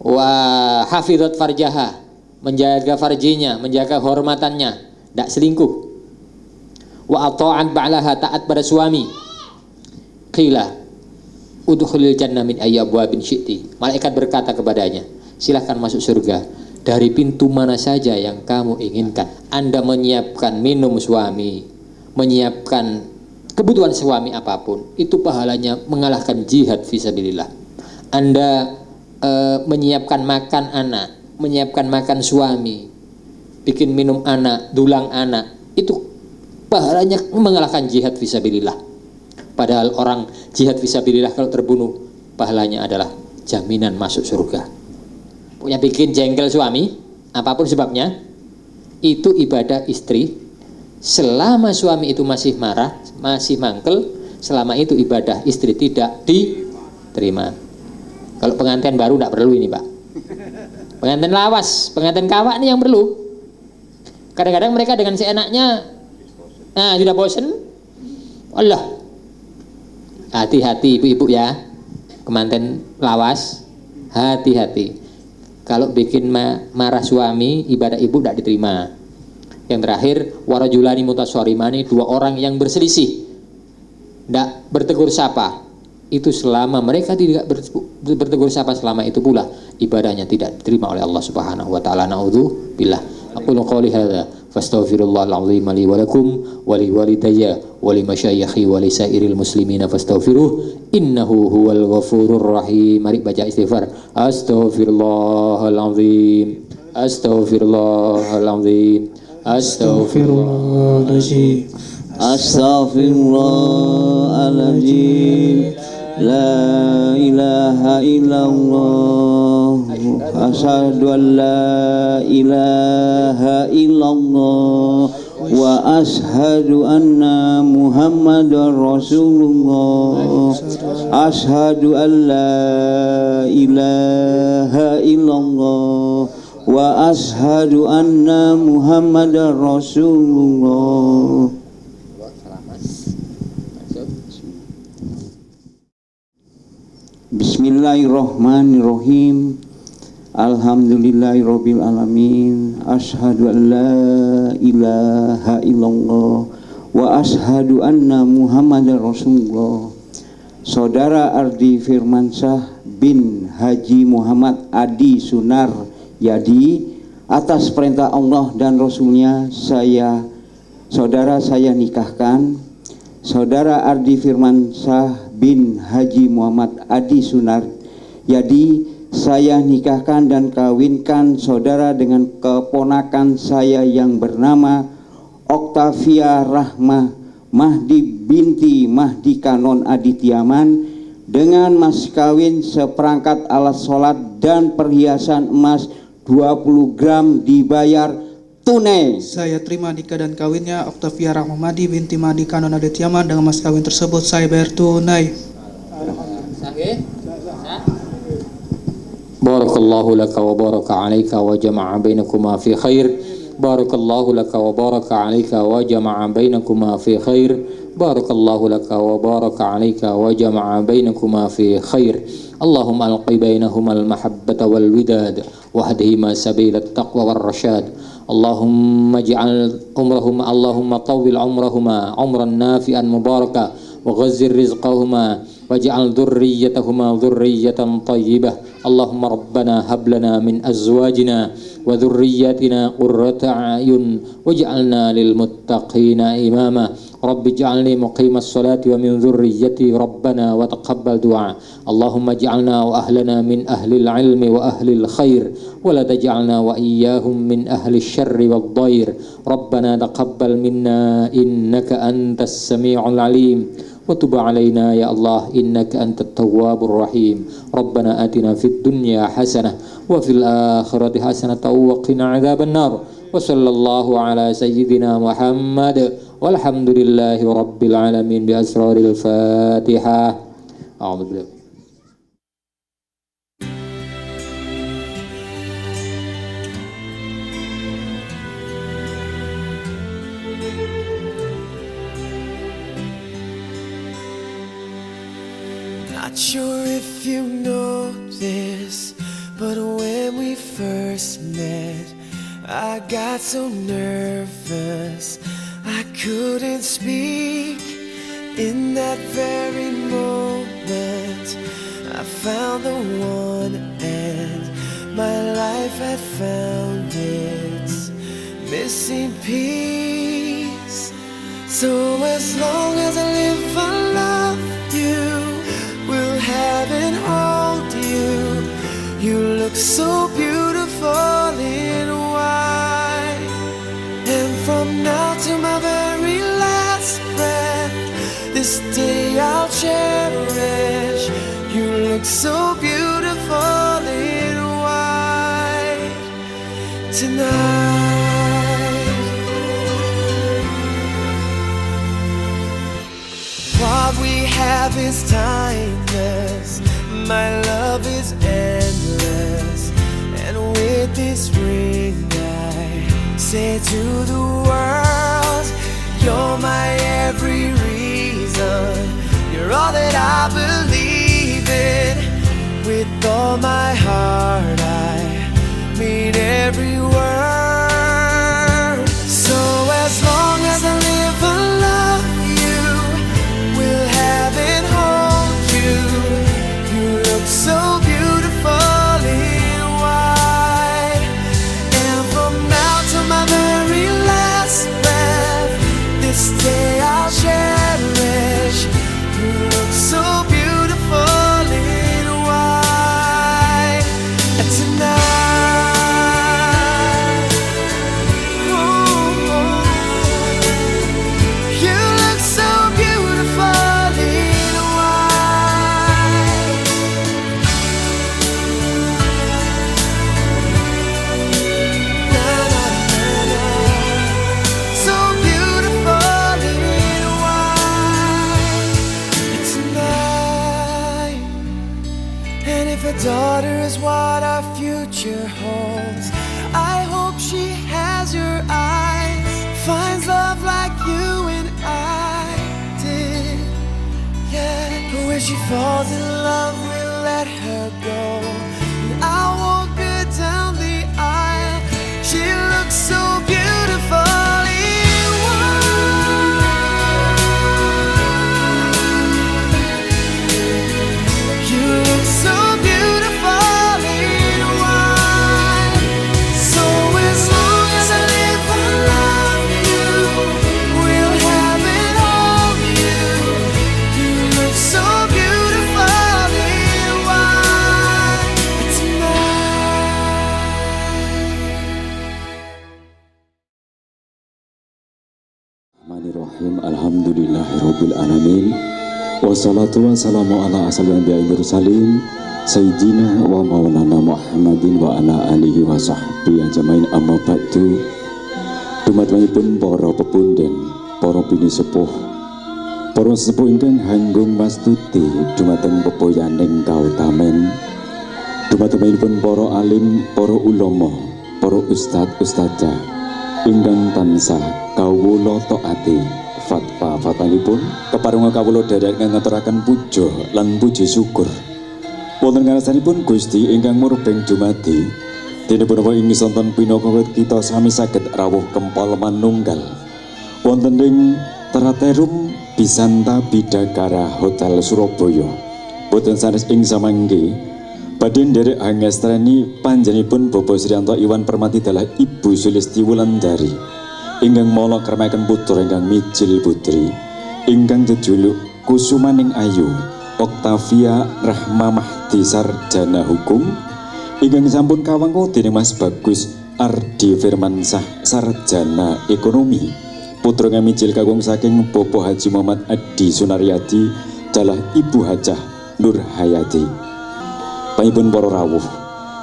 wa hafizat farjaha, menjaga farjinya, menjaga kehormatannya, tidak selingkuh. Wa ata'at ba'laha, taat pada suami. Qila udkhulil jannah min ayyi abwabin syi'ti. Malaikat berkata kepadanya, silahkan masuk surga dari pintu mana saja yang kamu inginkan. Anda menyiapkan minum suami, menyiapkan kebutuhan suami apapun, itu pahalanya mengalahkan jihad fisabilillah. Anda menyiapkan makan anak, menyiapkan makan suami, bikin minum anak, dulang anak, itu pahalanya mengalahkan jihad fisabilillah. Padahal orang jihad fisabilillah kalau terbunuh, pahalanya adalah jaminan masuk surga. Punya bikin jengkel suami, apapun sebabnya, itu ibadah istri. Selama suami itu masih marah, masih mangkel, selama itu ibadah istri tidak diterima. Kalau pengantin baru tidak perlu ini, Pak. Pengantin lawas, pengantin kawak ini yang perlu. Kadang-kadang mereka dengan seenaknya, nah sudah bosen, Allah. Hati-hati ibu-ibu ya, pengantin lawas, hati-hati. Kalau bikin marah suami, ibadah ibu tidak diterima. Yang terakhir, warajulani mutasorimani, dua orang yang berselisih, tidak bertegur sapa. Itu selama mereka tidak bertegur sapa, selama itu pula ibadahnya tidak diterima oleh Allah Subhanahu wa taala. Naudzubillah. Aqulu qouli hadza fastaghfirullahal azim li wa lakum wa li walidayya wa li masyayikhi wa li sairil muslimina fastaghfiruh innahu huwal ghafurur rahim. Mari baca istighfar. Astaghfirullahal azim. Astaghfirullahal azim. Astaghfirullahaladzim. Astaghfirullahaladzim. La ilaha illallah. Asyhadu an la ilaha illallah wa asyhadu anna Muhammadar Rasulullah. Asyhadu an la ilaha illallah wa asyhadu anna Muhammadar Rasulullah. Bismillahirrahmanirrahim. Alhamdulillahirabbil alamin. Asyhadu an la ilaha illallah wa asyhadu anna Muhammadar Rasulullah. Saudara Ardi Firmansyah bin Haji Muhammad Adi Sunar Yadi, atas perintah Allah dan Rasulnya, saudara saya nikahkan Saudara Ardi Firmansyah bin Haji Muhammad Adi Sunar Yadi. Saya nikahkan dan kawinkan saudara dengan keponakan saya yang bernama Oktavia Rahmah Mahdi binti Mahdi Kanon Adityaman dengan mas kawin seperangkat alat sholat dan perhiasan emas 20 gram dibayar tunai. Saya terima nikah dan kawinnya Oktavia Rahmah Mahdi binti Mahdi Kanon Adityaman dengan mas kawin tersebut saya bayar tunai. Barakallahu laka wa baraka alaika wa jama'a bainakuma fi khair. Barakallahu laka wa baraka alaika wa jama'a bainakuma fi khair. Barakallahu laka wa baraka alaika wa jama'a bainakuma fi khair. Allahumma alqi bainahuma al-mahabbata wal widad wa hadihima sabila at-taqwa wal rasyad. Allahumma ij'al umrahuma, Allahumma tawwil umrahuma umran nafi'an mubaraka wa ghazzir rizqahuma waj'al dhurriyyatahuma dhurriyyatan tayyibah. Allahumma rabbana hab lana min azwajina wa dhurriyyatina qurrata a'yun waj'alna lil muttaqina imama. Rabbi ij'alni muqimas salati wa min dhurriyyati rabbana wa taqabbal du'a. Allahumma ij'alna wa ahlana min ahlil ilmi wa ahlil khair wa la taj'alna wa iyyahum min ahli syarri wad dhair. Rabbana taqabbal minna innaka antas sami'ul alim wa tub 'alaina ya Allah innaka antat tawwabur rahim. Rabbana atina fid dunya hasanah wa fil akhirati hasanah wa qina 'adzaban nar. Wa sallallahu ala sayyidina Muhammad walhamdulillahi rabbil alamin bi asraril Fatihah. A'udzu. Not sure if you know this, but I got so nervous I couldn't speak. In that very moment I found the one and my life had found its missing piece. So as long as I live I love you, will have and hold you. You look so beautiful in white, and from now to my very last breath, this day I'll cherish. You look so beautiful in white tonight. What we have is timeless, my love is endless, and with this ring I say to the world, you're my every reason, you're all that I believe in. With all my heart I mean every word. So as long as I live I love you, will have and hold you. You look so beautiful in white, and from now to my very last breath, this day I'll cherish. You look so beautiful in white tonight. Ooh, you look so beautiful in white. Na, na, na, na. So beautiful in white tonight. And if a daughter is what our future holds, I hope she has your eyes, finds love like you and I did. Yeah, but when she falls in love, we'll let her go, and I'll walk her down the aisle. She looks so beautiful in white. You look so beautiful in white. So as long as I live I love you, will have and hold you. You look so beautiful in white tonight. Bismillahirrahmanirrahim. Alhamdulillahirabbil alamin. Wassalatu wassalamu ala asyrofil anbiya'i wal mursalin sayyidina wa maulana Muhammadin wa ala alihi wa sahbihi ajmain. Amma ba'du. Dumatengipun para pepundhen, para pinisepuh, para sepuh ingkang hanggung mastuti dumateng pepoyaning kautamen, dumatengipun para alim, para ulama, para ustad-ustadzah ingkang tansah kawula taati fatwa-fatwanipun keparungan kawula derek ngaturaken puja lan puji syukur wonten ngarsanipun Gusti ingkang murbeng dumadi dene punapa ing sonten pinaka kita sami saged rawuh kempal manunggal wonten ing Teraterum Bisanta Bidakara Hotel Surabaya. Boten sanes ing samangke badhe nderek hangestreni panjenenganipun Bapak Sriyanto Iwan Permati dalah Ibu Sulisti Wulandari ingkang mala kramaken putra ingkang mijil putri ingkang jejuluk Kusumaning Ayu Oktavia Rahma Mahdi Sarjana Hukum ingkang sampun kawangku dening Mas Bagus Ardi Firmansah Sarjana Ekonomi putra ingkang mijil kakung saking Bapak Haji Muhammad Adi Sunaryadi dalah Ibu Hajah Nur Hayati. Panipun para rawuh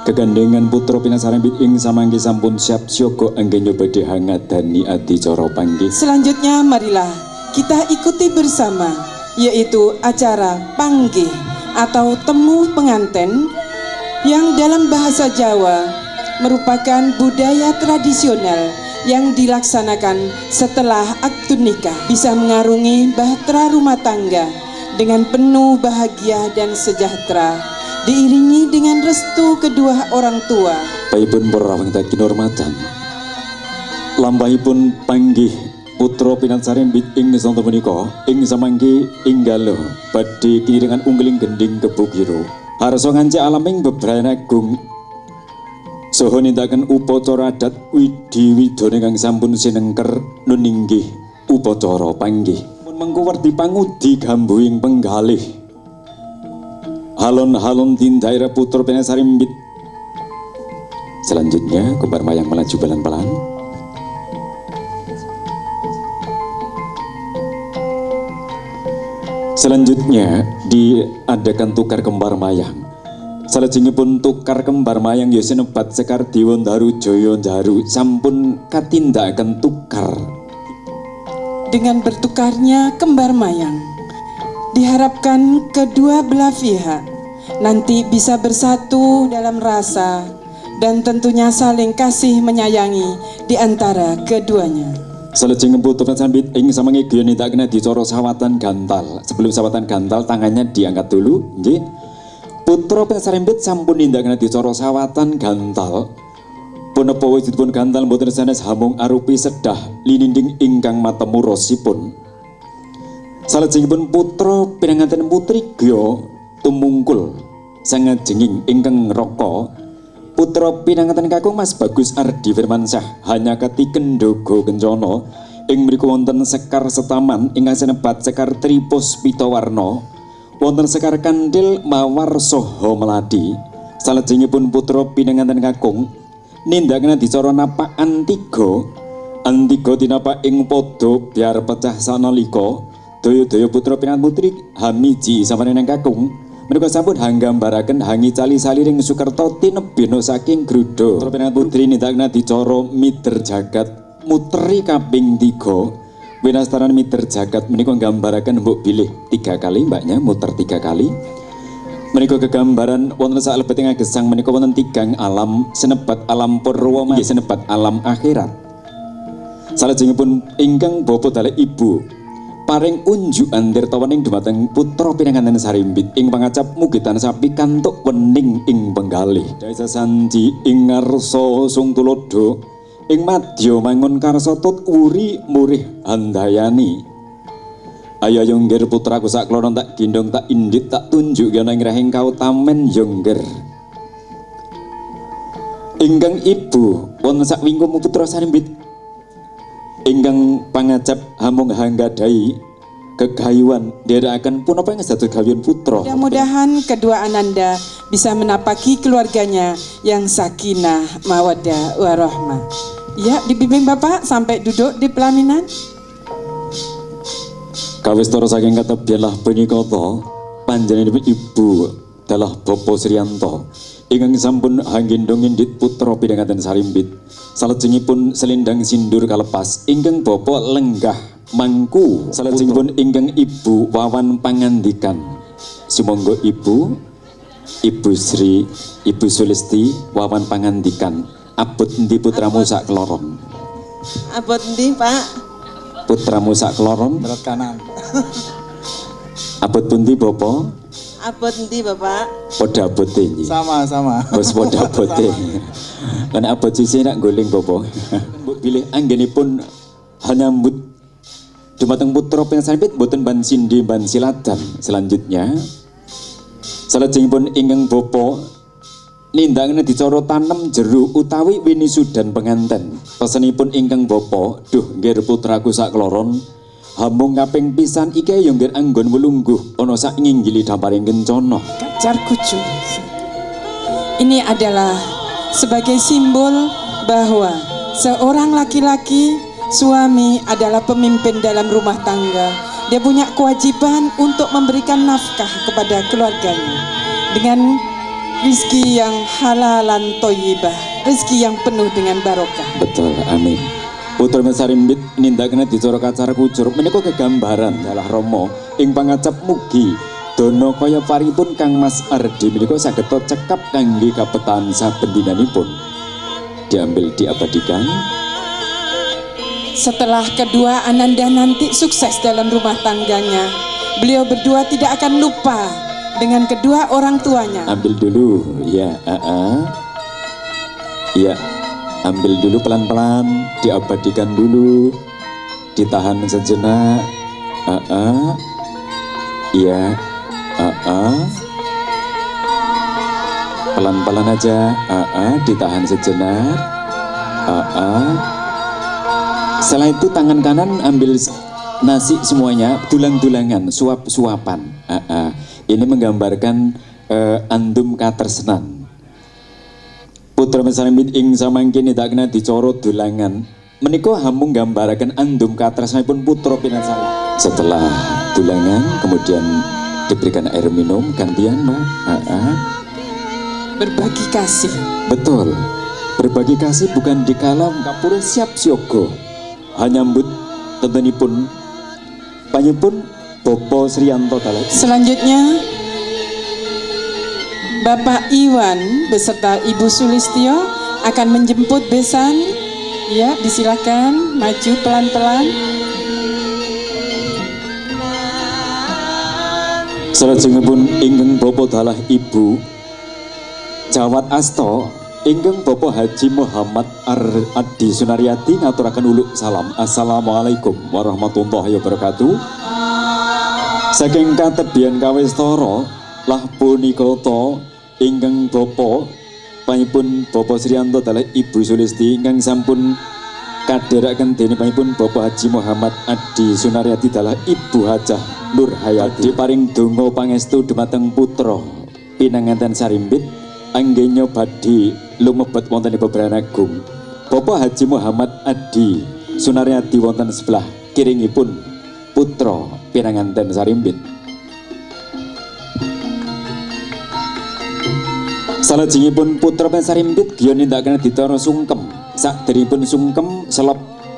kegandengan putra pinasarempit ing samangke sampun siap siaga anggen badhe hangadani adicara panggih. Selanjutnya marilah kita ikuti bersama, yaitu acara panggih atau temu penganten yang dalam bahasa Jawa merupakan budaya tradisional yang dilaksanakan setelah akad nikah, bisa mengarungi bahtera rumah tangga dengan penuh bahagia dan sejahtera, diiringi dengan restu kedua orang tua. Baikpun para rawuh ingkang kinurmatan, Lampahipun panggih putra Pinansarimbit ing nisa menika ing samangke inggalo badhe kiringan unggeling gending kebukiro harsa ngancik alaming bebrayan agung saha nindakaken upacara adat widi widane kang sampun sinengker nuninggih upacara panggih mun mengko werdi pangudi gambuing penggalih halon-halon tindaira putra Pinansarimbit. Selanjutnya kembar mayang melaju pelan-pelan. Selanjutnya diadakan tukar kembar mayang. Salajengipun tukar kembar mayang ya sinebat Sekar Dewandaru Jayandaru sampun katindakaken tukar. Dengan bertukarnya kembar mayang, diharapkan kedua belah pihak nanti bisa bersatu dalam rasa dan tentunya saling kasih menyayangi di antara keduanya. Salajengipun putra Pinansarimbit ing samangke griya nindakaken adicara sawatan gantal. Sebelum sawatan gantal tangannya diangkat dulu, nggih. Putra Pinansarimbit sampun nindakaken adicara sawatan gantal. Punapa wujudipun gantal boten sanes hamung arupi sedah lininding ingkang matemurosipun. Salajengipun putra pinanganten putri griya tumungkul sangajenging ingkang ngraka putra pinanganten kakung Mas Bagus Ardi Firmansyah hanya kati Kendogo Kencana ing mriku wonten Sekar Setaman ingkang sinebat Sekar Tripuspita Warna wonten Sekar Kandil Mawar saha Melati. Salajengipun putra pinanganten kakung nindakaken adicara napak antiga tinapak ing pada biar pecah sanalika daya-daya putra pinanganten putri hamiji sapaneneng kakung menika sampun hanggambaraken hangi cali saliring Sukerta tinebena saking Gruda. Putra pinanganten putri nindakaken adicara mider jagat muteri kaping 3. Winastaran mider jagat menika nggambaraken mbok bilih 3 kali mbaknya muter 3 kali. Menika kegambaran wonten salebeting gesang menika wonten 3 alam senebat alam purwa nggih senebat alam akhirat. Salajengipun ingkang bapa dalih ibu paring unjukan tirtawaning dumateng putra pinanganten Sarimbit ing pangacap mugitan sapi kantuk wening ing penggalih daya sanji ing ngarsa sung tulodo ing madya mangun karsa tut uri murih handayani. Ayo yongger putraku sak kloron tak gendong tak indit tak tunjuk ana ing rahing kautamen yongger. Ingkang ibu wonten sak wingkum putra Sarimbit ingkang pangacap hamung hanggadai kegayuan nderekaken punapa ing dados gayun putra. Mudah-mudahan kedua ananda bisa menapaki keluarganya yang sakinah mawaddah warahmah. Ya, dibimbing Bapak sampai duduk di pelaminan. Kawistara saking katebyan lah punika panjenenganipun ibu dalah Bapak Sriyanto ingkang sampun hanggendong indit putra pinanganten Sarimbit. Salajengipun selendang sindur kalepas ingkang Bapak lenggah mangku. Salajengipun ingkang ibu wawan pangandikan. Sumangga ibu Sri Ibu Sulisti wawan pangandikan. Abot endi putramu sak kloron? Abot endi, Pak? Putramu sak kloron? Berat kanan. Abot pundi Bapak? Abot endi, Bapak? Poda abote nggih. Sama. Bos poda abote. Lan abot sisi nak goling Bapak. Mbok pilih anggenipun hanya dumateng putra Pinansarimbit boten ban sindi ban siladan. Selanjutnya salajengipun ingkang Bapak nindakaken dicara tanem jeruk utawi winisudan penganten. Pesenipun ingkang Bapak, duh nggih putraku sak kloron hamung kaping pisan iki ya nggih anggon welungguh ana sak nginggili damparing kencana. Kacar kucu. Ini adalah sebagai simbol bahwa seorang laki-laki suami adalah pemimpin dalam rumah tangga. Dia punya kewajiban untuk memberikan nafkah kepada keluarganya dengan rizki yang halalan thayyibah, rizki yang penuh dengan barokah. Betul, amin. Putra Pinansarimbit nindakaken dicara kacar kucur menika kegambaran dalah Rama ing pangacap mugi dana kaya paripun Kang Mas Ardi menika saged cekap kangge kapetan saben dinanipun. Diambil diabadikan. Setelah kedua ananda nanti sukses dalam rumah tangganya, beliau berdua tidak akan lupa dengan kedua orang tuanya. Ambil dulu, ya, ya. Ambil dulu pelan-pelan, diabadikan dulu, ditahan sejenak. Iya. Pelan-pelan aja. Ditahan sejenak. Setelah itu tangan kanan ambil nasi semuanya, tulang-tulangan, suap-suapan. Ini menggambarkan andum katresnan. Putra Mesarambit ing samangkin tak kena dicorot dulangan. Menika hamung gambarkan andum katresnanipun putra Pinasari. Setelah dulangan kemudian diberikan air minum gantian, Mbak. Berbagi kasih. Betul. Berbagi kasih bukan dikala kapura siap siogo. Hanya mbut tentenipun panyipun Bopo Sriyanto Talah. Selanjutnya Bapak Iwan beserta Ibu Sulistyo akan menjemput besan. Ya, disilakan maju pelan-pelan. Salajengipun ingkang Bapak Dalah Ibu Jawat Asto ingkang Bapak Haji Muhammad Adi Sunaryati ngaturaken uluk salam. Assalamualaikum warahmatullahi wabarakatuh. Saking katedhian kawistara lah punika ingkang Bapak panipun Bapak Sriyanto Dalah Ibu Sulisti ingkang sampun kadheraken dening panipun Bapak Haji Muhammad Adi Sunaryati Dalah Ibu Hajah Nur Hayati paring donga pangestu dumateng putra pinanganten Sarimbit anggenya badhe lumebet wonten ing Bebranagung. Bapak Haji Muhammad Adi Sunaryati wonten sebelah kiringipun putra pinanganten Sarimbit. Salajengipun putra Sarimbit giya nindakaken ditara sungkem. Sakderipun sungkem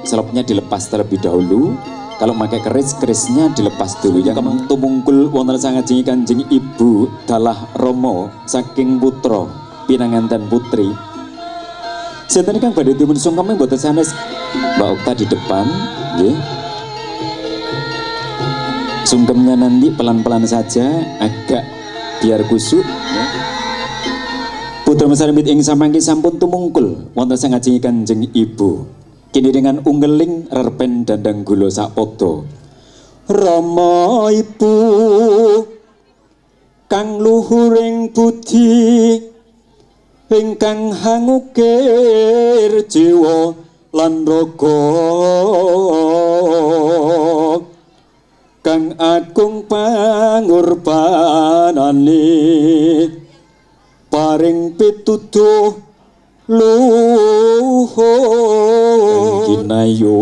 selopnya dilepas terlebih dahulu. Kalau pakai kerisnya dilepas dulu. Yang kemang tumungkul wonten sangajengi Kanjeng Ibu Dalah Romo saking putra pinanganten putri. Sinten ingkang badhe dipun sungkem mboten sanes Mbak Okta di depan, nggih. Sungkemnya nanti pelan-pelan saja, agak biar kusuk. Ya. Putra Mesarambit ing samangke sampun tumungkul wonten sangajengi Kanjeng Ibu. Kini dengan unggeling rerpen dandang gula sapoto. Rama Ibu kang luhuring budi ingkang hangukir jiwa lan raga kang agung pangorbanane paring pituduh luhur kinayo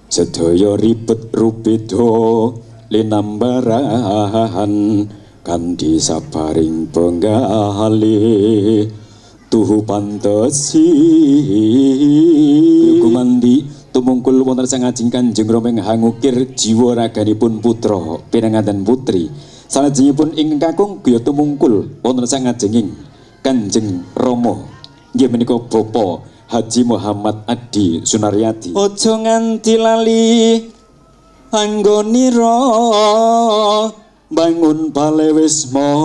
sedaya ribet rupido linambaran kanthi sabaring penggali tuhu pantesi gumandi tumungkul wonten sangajeng Kanjeng Rama hangukir jiwa raganipun putra pinanganten putri. Salajengipun ing kakung griya tumungkul wonten sangajenging Kanjeng Rama nggih menika Bapak Haji Muhammad Adi Sunaryati. Aja nganti lali anggonira bangun palewisma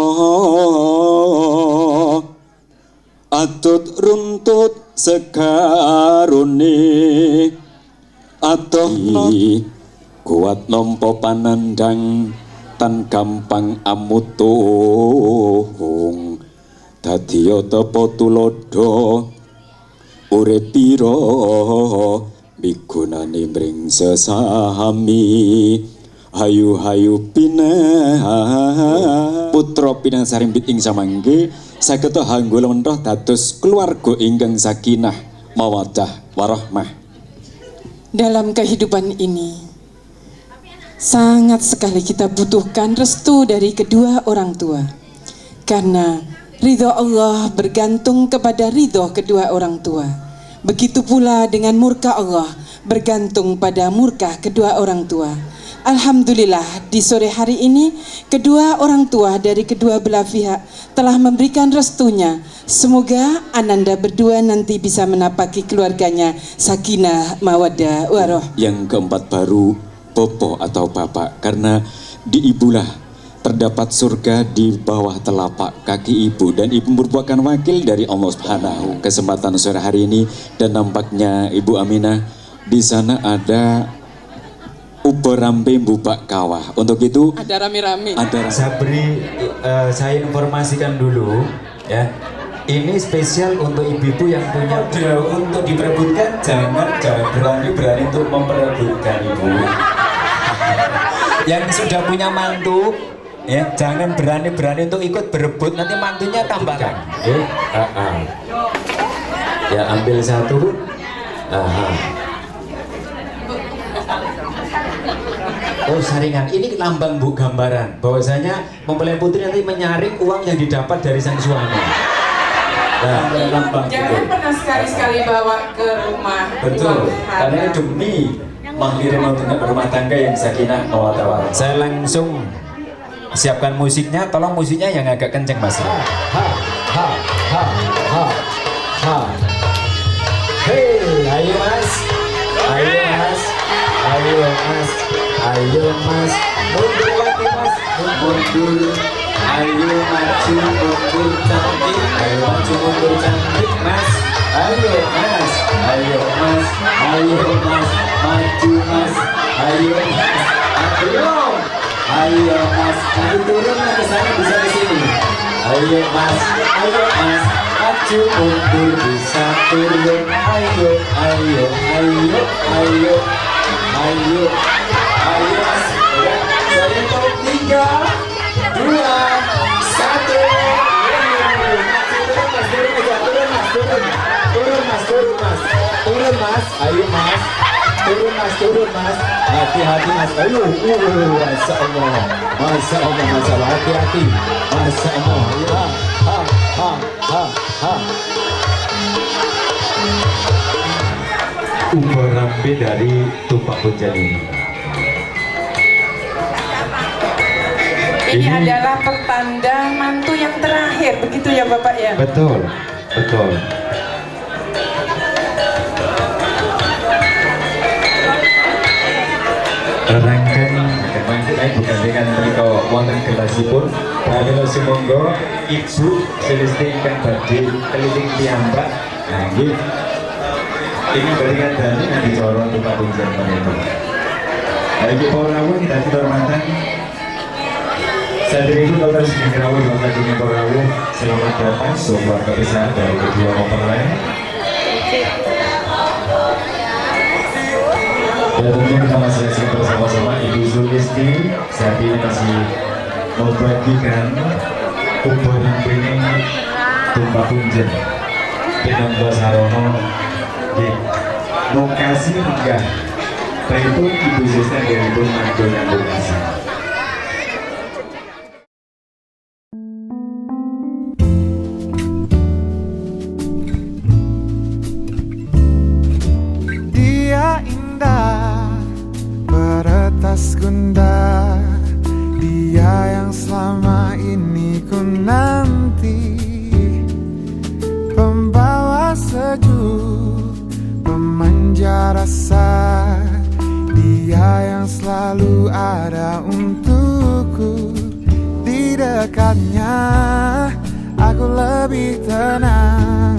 atut runtut segarone atoh kuat nampa panandang tan gampang amutung dadiya tapa tulodo urip pira migunani mring sesami hayu-hayu putra Pinasarimbit ing samangke saged hanggul mentoh dados keluarga ingkang sakinah mawaddah warahmah. Dalam kehidupan ini sangat sekali kita butuhkan restu dari kedua orang tua, karena ridho Allah bergantung kepada ridho kedua orang tua. Begitu pula dengan murka Allah bergantung pada murka kedua orang tua. Alhamdulillah di sore hari ini kedua orang tua dari kedua belah pihak telah memberikan restunya. Semoga ananda berdua nanti bisa menapaki keluarganya sakinah mawaddah warahmah. Yang keempat baru Bopo atau Bapak, karena di ibulah terdapat surga di bawah telapak kaki ibu, dan ibu merupakan wakil dari Allah Subhanahu. Kesempatan sore hari ini, dan nampaknya Ibu Aminah di sana ada ubur rampe bubak kawah. Untuk itu Ada rame-rame. Saya informasikan dulu ya. Ini spesial untuk ibu-ibu yang punya untuk diperebutkan, jangan berani untuk memperebutkan ibu. Yang sudah punya mantu ya, jangan berani untuk ikut berebut, nanti mantunya tambahkan. Ya, ambil satu. Oh, saringan. Ini lambang, Bu, gambaran bahwasanya mempelai putri nanti menyaring uang yang didapat dari sang suami. Nah, lambang Jangan itu. pernah sekali-sekali bawa ke rumah. Betul. uang Karena haram. demi mengirim untuk rumah tangga yang sakinah mawaddah warahmah. Saya langsung siapkan musiknya. Tolong musiknya yang agak kenceng, Mas. Hei, ayo Mas. Ayo Mas. Ayo Mas. Ayo Mas. Mundur lagi Mas. Mundur. Ayo maju mundur cantik. Ayo maju mundur cantik Mas. Ayo Mas. Ayo Mas. Ayo Mas. Maju Mas. Ayo Mas. Ayo. Ayo Mas. Ayo turun ke sana, bisa ke sini. Ayo Mas. Ayo Mas. Maju mundur bisa turun. Ayo. Ayo. Ayo. Ayo. Ayo. Ayo Mas. Ya. Saya hitung 3, 2, 1. Turun Mas. Ayo Mas. Turun Mas. Hati-hati Mas. Ayo. Masya Allah. Masya Allah. Masya Allah. Hati-hati. Masya Allah. Ya. Ubur rampe dari Tumpak Punjen ini. Ini adalah pertanda mantu yang terakhir, begitu ya Bapak ya? Betul. Rangkan kita bukan dengan mereka wonten gelasipun. Kalau sumangga ibu selesti ingkang badhe keliling piyambak. Nah, nggih. Ini berikan dani yang dicorong Tumpak Punjen menika. Bagi para rawuh kita dihormatan. Saat itu Dr. Sugeng Rawuh Bapak Dunia Rawuh, selamat datang sebuah kebesaran dari kedua mempelai. Dan tentunya kita masih saksikan bersama-sama Ibu Sulisti saat ini masih membagikan ubur rampe Tumpak Punjen Pinangga Sarono di lokasi enggak. Itu Ibu Sulisti dari Ibu Mantul yang lokasi. Beretas gunda, dia yang selama ini ku nanti, pembawa sejuk, pemanja rasa, dia yang selalu ada untukku. Di dekatnya aku lebih tenang,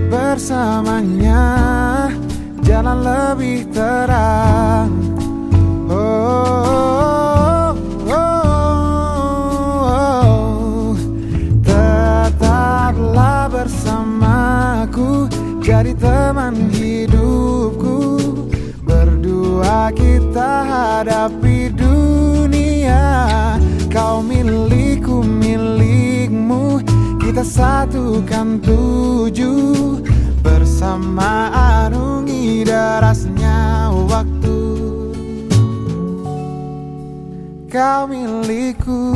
bersamanya jalan lebih terang. Tetaplah bersamaku, jadi teman hidupku. Berdua kita hadapi dunia. Kau milikku, milikmu, kita satukan tuju. Bersama arungi derasnya waktu. Kau milikku.